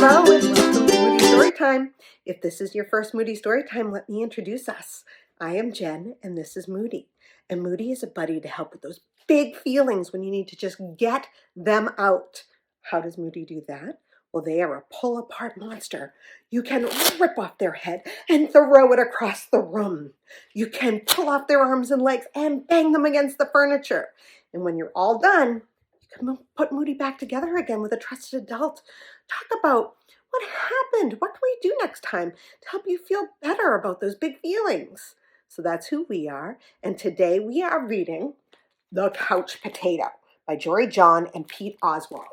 Hello and welcome to Moody Storytime. If this is your first Moody Storytime, let me introduce us. I am Jen and this is Moody. And Moody is a buddy to help with those big feelings when you need to just get them out. How does Moody do that? Well, they are a pull-apart monster. You can rip off their head and throw it across the room. You can pull off their arms and legs and bang them against the furniture. And when you're all done, you can put Moody back together again with a trusted adult. Talk about what happened. What can we do next time to help you feel better about those big feelings? So that's who we are. And today we are reading The Couch Potato by Jory John and Pete Oswald.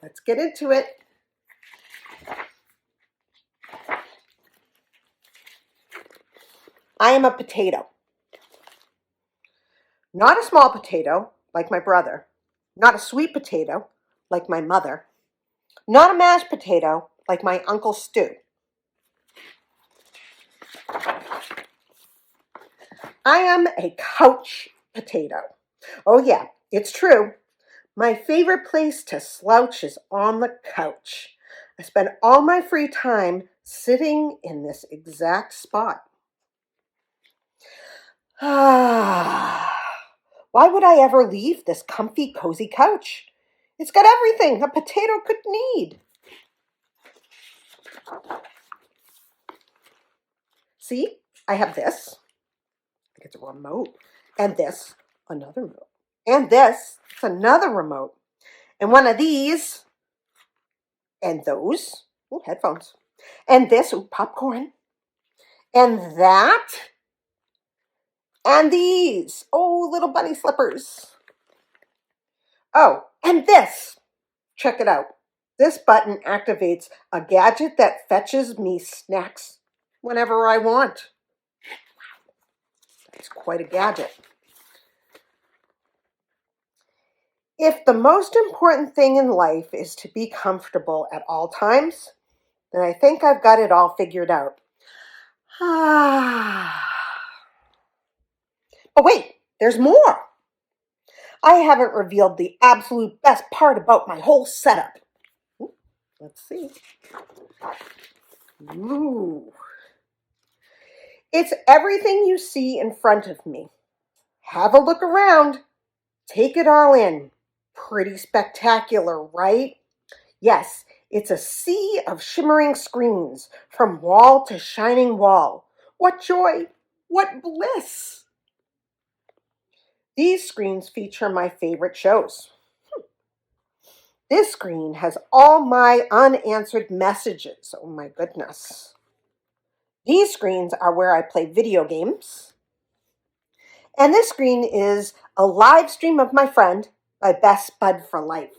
Let's get into it. I am a potato. Not a small potato like my brother. Not a sweet potato like my mother. Not a mashed potato like my Uncle Stu. I am a couch potato. Oh yeah, it's true. My favorite place to slouch is on the couch. I spend all my free time sitting in this exact spot. Why would I ever leave this comfy, cozy couch? It's got everything a potato could need. See, I have this. I think it's a remote. And this, another remote. And this, it's another remote. And one of these, and those, headphones. And this, popcorn. And that, and these, little bunny slippers. Oh, and this, check it out. This button activates a gadget that fetches me snacks whenever I want. That's quite a gadget. If the most important thing in life is to be comfortable at all times, then I think I've got it all figured out. But wait, there's more. I haven't revealed the absolute best part about my whole setup. Let's see. Ooh. It's everything you see in front of me. Have a look around. Take it all in. Pretty spectacular, right? Yes, it's a sea of shimmering screens from wall to shining wall. What joy! What bliss! These screens feature my favorite shows. This screen has all my unanswered messages. Oh my goodness. These screens are where I play video games. And this screen is a live stream of my friend, my best bud for life.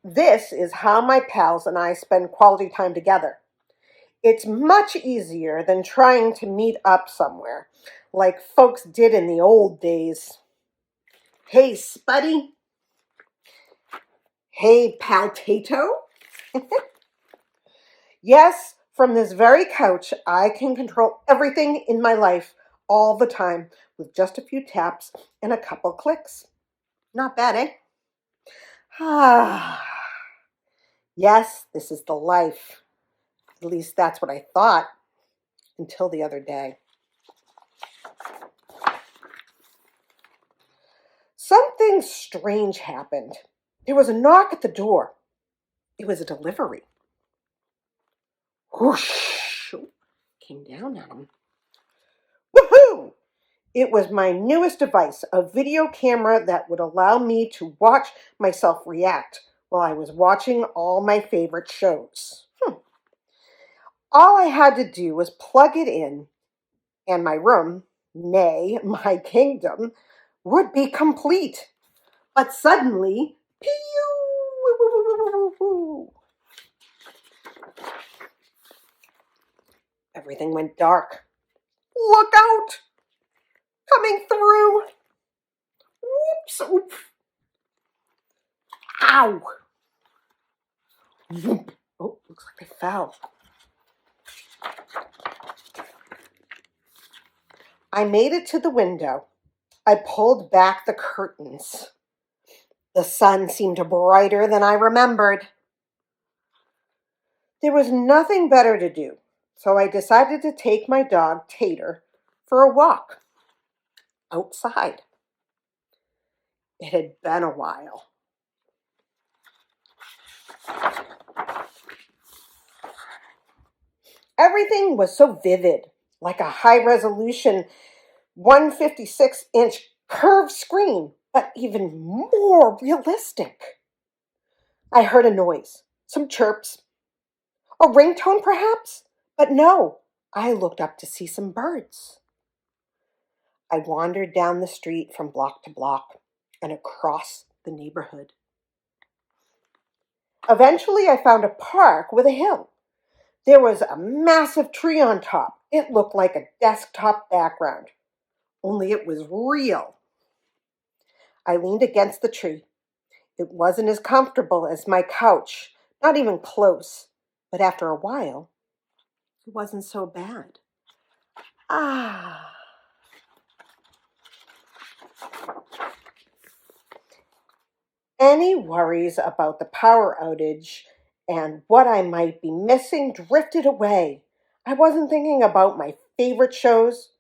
This is how my pals and I spend quality time together. It's much easier than trying to meet up somewhere, like folks did in the old days. Hey, Spuddy. Hey, Paltato. Yes, from this very couch, I can control everything in my life all the time with just a few taps and a couple clicks. Not bad, eh? Yes, this is the life. At least that's what I thought until the other day. Something strange happened. There was a knock at the door. It was a delivery. Whoosh! Came down on him. Woohoo! It was my newest device, a video camera that would allow me to watch myself react while I was watching all my favorite shows. All I had to do was plug it in, and my room, nay, my kingdom, would be complete. But suddenly, pew! Everything went dark. Look out! Coming through! Whoops! Oops. Ow! Whoop. Oh, looks like they fell. I made it to the window. I pulled back the curtains. The sun seemed brighter than I remembered. There was nothing better to do, so I decided to take my dog, Tater, for a walk outside. It had been a while. Everything was so vivid, like a high-resolution 156-inch curved screen, but even more realistic. I heard a noise, some chirps, a ringtone perhaps, but no, I looked up to see some birds. I wandered down the street from block to block and across the neighborhood. Eventually, I found a park with a hill. There was a massive tree on top. It looked like a desktop background, only it was real. I leaned against the tree. It wasn't as comfortable as my couch, not even close, but after a while, it wasn't so bad. Ah. Any worries about the power outage and what I might be missing drifted away. I wasn't thinking about my favorite shows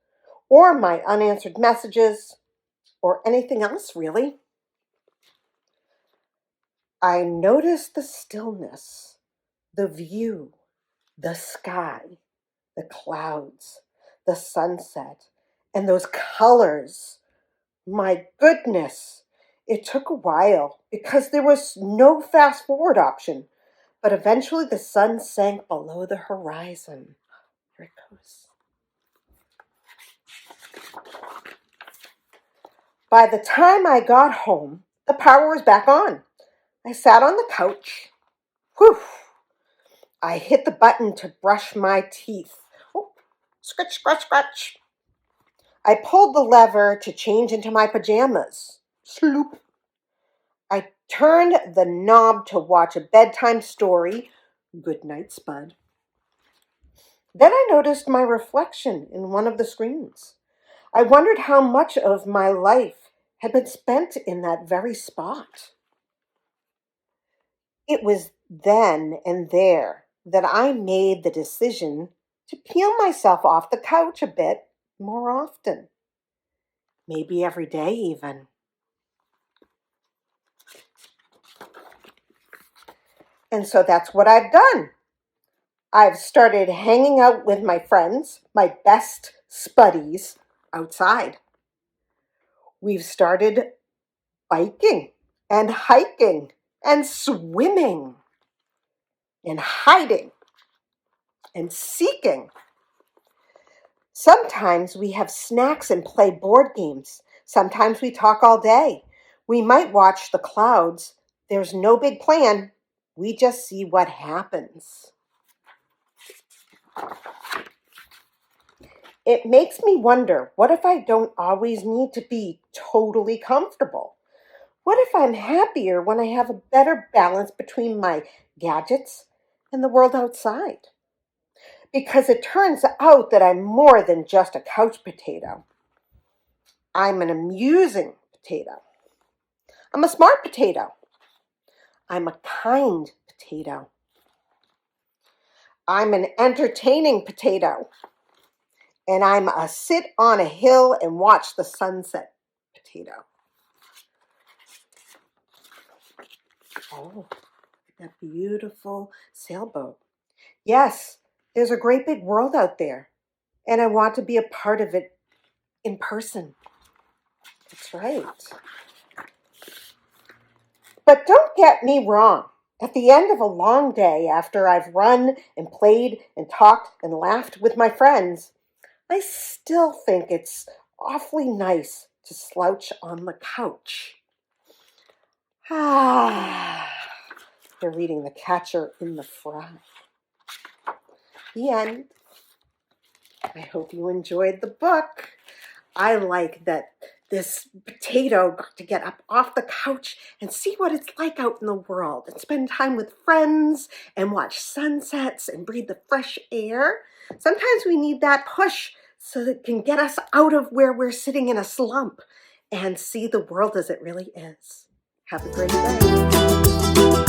or my unanswered messages or anything else, really. I noticed the stillness, the view, the sky, the clouds, the sunset, and those colors. My goodness, it took a while because there was no fast forward option, but eventually the sun sank below the horizon. Here it goes. By the time I got home, the power was back on. I sat on the couch. Whew! I hit the button to brush my teeth. Oh, scratch, scratch, scratch. I pulled the lever to change into my pajamas. Sloop. I turned the knob to watch a bedtime story. Good night, Spud. Then I noticed my reflection in one of the screens. I wondered how much of my life had been spent in that very spot. It was then and there that I made the decision to peel myself off the couch a bit more often. Maybe every day even. And so that's what I've done. I've started hanging out with my friends, my best spuddies, outside. We've started biking and hiking and swimming and hiding and seeking. Sometimes we have snacks and play board games. Sometimes we talk all day. We might watch the clouds. There's no big plan. We just see what happens. It makes me wonder, what if I don't always need to be totally comfortable? What if I'm happier when I have a better balance between my gadgets and the world outside? Because it turns out that I'm more than just a couch potato. I'm an amusing potato. I'm a smart potato. I'm a kind potato. I'm an entertaining potato. And I'm a sit on a hill and watch the sunset potato. Oh, that beautiful sailboat. Yes, there's a great big world out there, and I want to be a part of it in person. That's right. But don't get me wrong. At the end of a long day, after I've run and played and talked and laughed with my friends, I still think it's awfully nice to slouch on the couch. They're reading The Catcher in the Rye. The end. I hope you enjoyed the book. I like that this potato got to get up off the couch and see what it's like out in the world and spend time with friends and watch sunsets and breathe the fresh air. Sometimes we need that push so that it can get us out of where we're sitting in a slump and see the world as it really is. Have a great day.